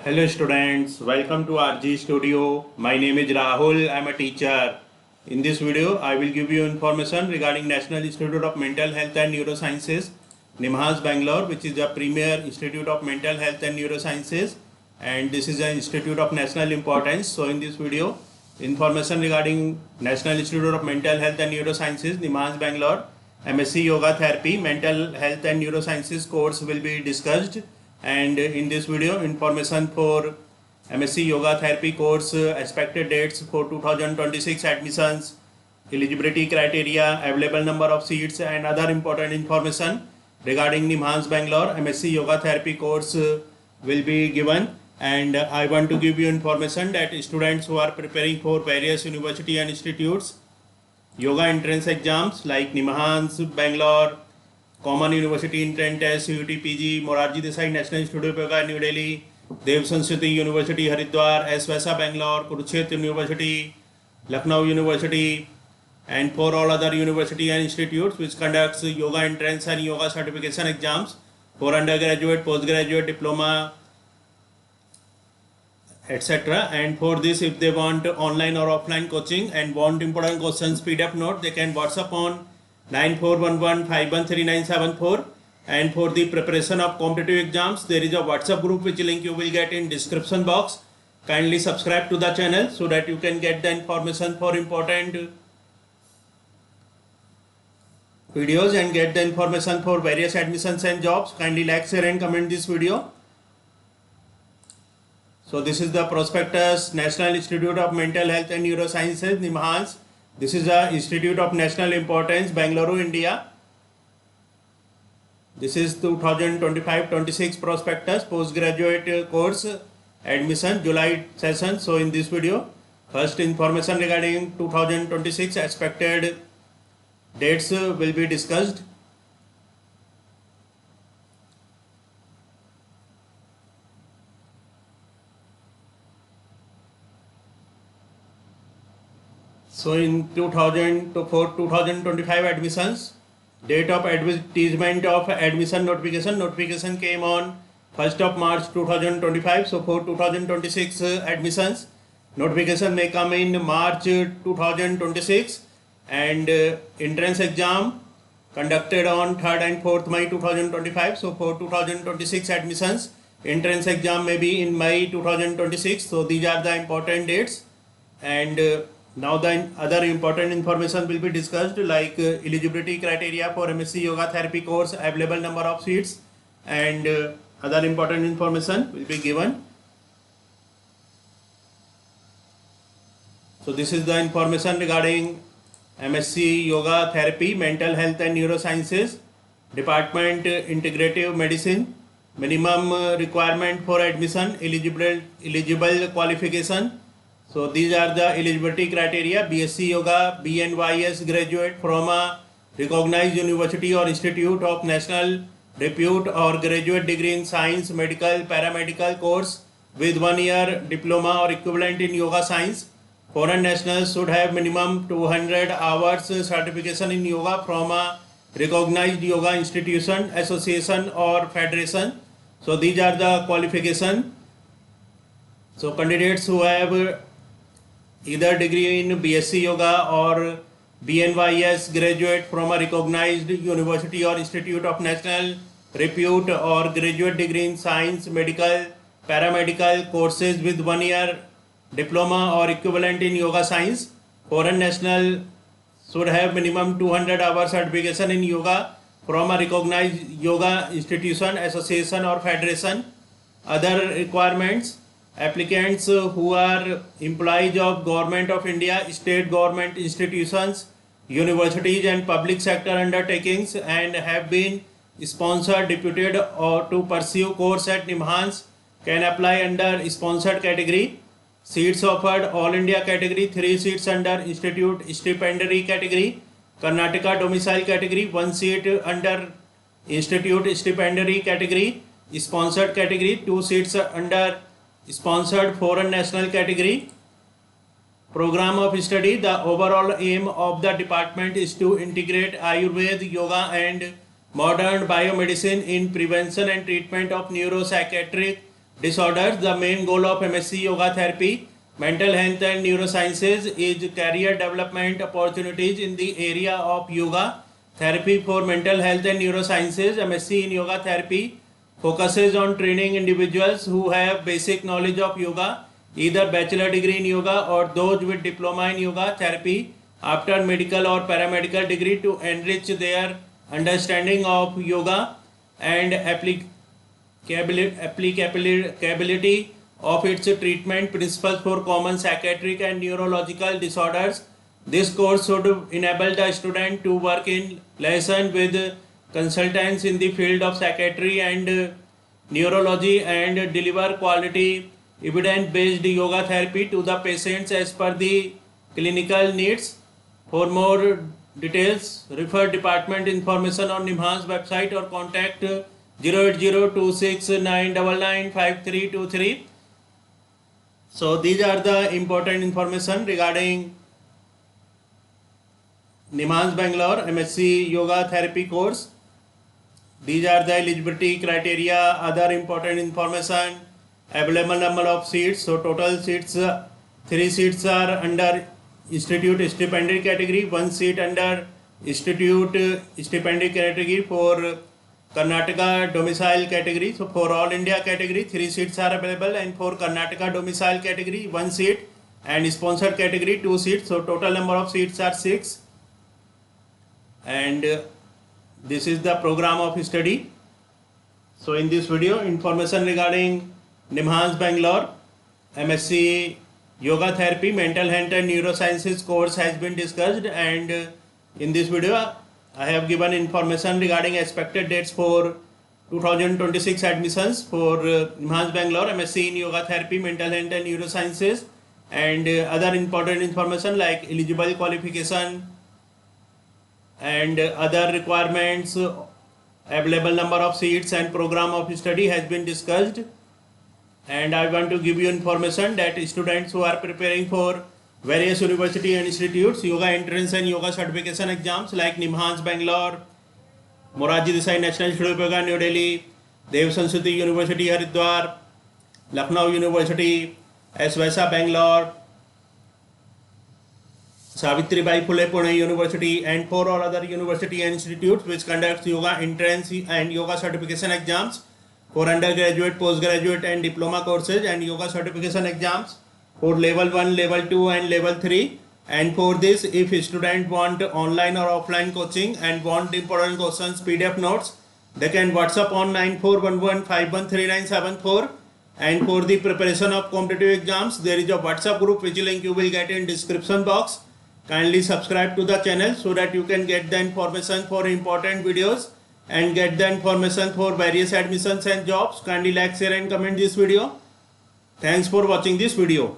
Hello students, welcome to RG Studio. My name is Rahul, I am a teacher. In this video, I will give you information regarding National Institute of Mental Health and Neurosciences, NIMHANS Bangalore, which is the premier institute of mental health and neurosciences, and this is an institute of national importance. So in this video, information regarding National Institute of Mental Health and Neurosciences, NIMHANS Bangalore, MSc Yoga Therapy, Mental Health and Neurosciences course will be discussed. And in this video, information for MSc Yoga Therapy course, expected dates for 2026 admissions, eligibility criteria, available number of seats, and other important information regarding NIMHANS Bangalore MSc Yoga Therapy course will be given. And I want to give you information that students who are preparing for various university and institutes yoga entrance exams like NIMHANS Bangalore, Common University Entrance Test, CUT PG, Morarji Desai National Institute of Yoga, New Delhi, Dev Sanskriti University, Haridwar, S. Vaisa Bangalore, Kurukshetra University, Lucknow University, and for all other university and institutes which conducts yoga entrance and yoga certification exams for undergraduate, postgraduate, diploma, etc. And for this, if they want online or offline coaching and want important questions PDF note, they can WhatsApp on 9411513974. And for the preparation of competitive exams, there is a WhatsApp group which link you will get in description box. Kindly subscribe to the channel so that you can get the information for important videos and get the information for various admissions and jobs. Kindly like, share and comment this video. So this is the prospectus, National Institute of Mental Health and Neurosciences, NIMHANS. This is a institute of national importance, Bangalore, India. This is 2025-26 prospectus, postgraduate course admission, July session. So in this video, first information regarding 2026 expected dates will be discussed. So in 2025 admissions, date of advertisement of admission notification came on 1st of March 2025. So for 2026 admissions, notification may come in March 2026, and entrance exam conducted on 3rd and 4th May 2025. So for 2026 admissions, entrance exam may be in May 2026. So these are the important dates. And now the other important information will be discussed, like eligibility criteria for MSc Yoga Therapy course, available number of seats, and other important information will be given. So this is the information regarding MSc Yoga Therapy, Mental Health and Neurosciences, Department Integrative Medicine. Minimum requirement for admission, eligible qualification. So these are the eligibility criteria: BSc Yoga, BNYS graduate from a recognized university or institute of national repute, or graduate degree in science, medical, paramedical course with 1 year diploma or equivalent in yoga science. Foreign nationals should have minimum 200 hours certification in yoga from a recognized yoga institution, association or federation. So these are the qualification. So candidates who have either degree in BSc Yoga or BNYS graduate from a recognized university or institute of national repute, or graduate degree in science, medical, paramedical courses with 1 year diploma or equivalent in yoga science. Foreign national should have minimum 200 hours certification in yoga from a recognized yoga institution, association or federation. Other requirements: applicants who are employees of Government of India, state government institutions, universities and public sector undertakings, and have been sponsored, deputed or to pursue course at NIMHANS can apply under sponsored category. Seats offered: All India category 3 seats under institute stipendiary category, Karnataka domicile category 1 seat under institute stipendiary category, sponsored category 2 seats under sponsored foreign national category. Program of study: the overall aim of the department is to integrate Ayurveda, yoga and modern biomedicine in prevention and treatment of neuropsychiatric disorders. The main goal of MSc Yoga Therapy, Mental Health and Neurosciences is career development opportunities in the area of yoga therapy for mental health and neurosciences. MSc in Yoga Therapy focuses on training individuals who have basic knowledge of yoga, either bachelor degree in yoga or those with diploma in yoga therapy after medical or paramedical degree, to enrich their understanding of yoga and applicability of its treatment principles for common psychiatric and neurological disorders. This course should enable the student to work in liaison with consultants in the field of psychiatry and neurology and deliver quality evidence-based yoga therapy to the patients as per the clinical needs. For more details, refer department information on NIMHANS website or contact 0802699995323. So these are the important information regarding NIMHANS Bangalore MSc Yoga Therapy course. These are the eligibility criteria, other important information, available number of seats. So total seats, 3 seats are under Institute Stipendiary category, 1 seat under Institute Stipendiary category for Karnataka domicile category. So for all India category 3 seats are available, and for Karnataka domicile category 1 seat, and sponsored category 2 seats. So total number of seats are 6. And this is the program of study. So in this video, information regarding NIMHANS Bangalore MSc Yoga Therapy Mental Health and Neurosciences course has been discussed, and in this video I have given information regarding expected dates for 2026 admissions for NIMHANS Bangalore MSc in Yoga Therapy Mental Health and Neurosciences, and other important information like eligible qualification and other requirements, available number of seats and program of study has been discussed. And I want to give you information that students who are preparing for various university and institutes yoga entrance and yoga certification exams like NIMHANS Bangalore, Morarji Desai National Institute of Yoga New Delhi, Dev Sanskriti University Haridwar, Lucknow University, SVASA Bangalore, Savitribai Phule Pune University, and for all other university and institutes which conducts yoga entrance and yoga certification exams for undergraduate, postgraduate and diploma courses, and yoga certification exams for level 1, level 2 and level 3. And for this, if students want online or offline coaching and want important questions PDF notes, they can WhatsApp on 9411513974. And for the preparation of competitive exams, there is a WhatsApp group which link you will get in description box. Kindly subscribe to the channel so that you can get the information for important videos and get the information for various admissions and jobs. Kindly like, share and comment this video. Thanks for watching this video.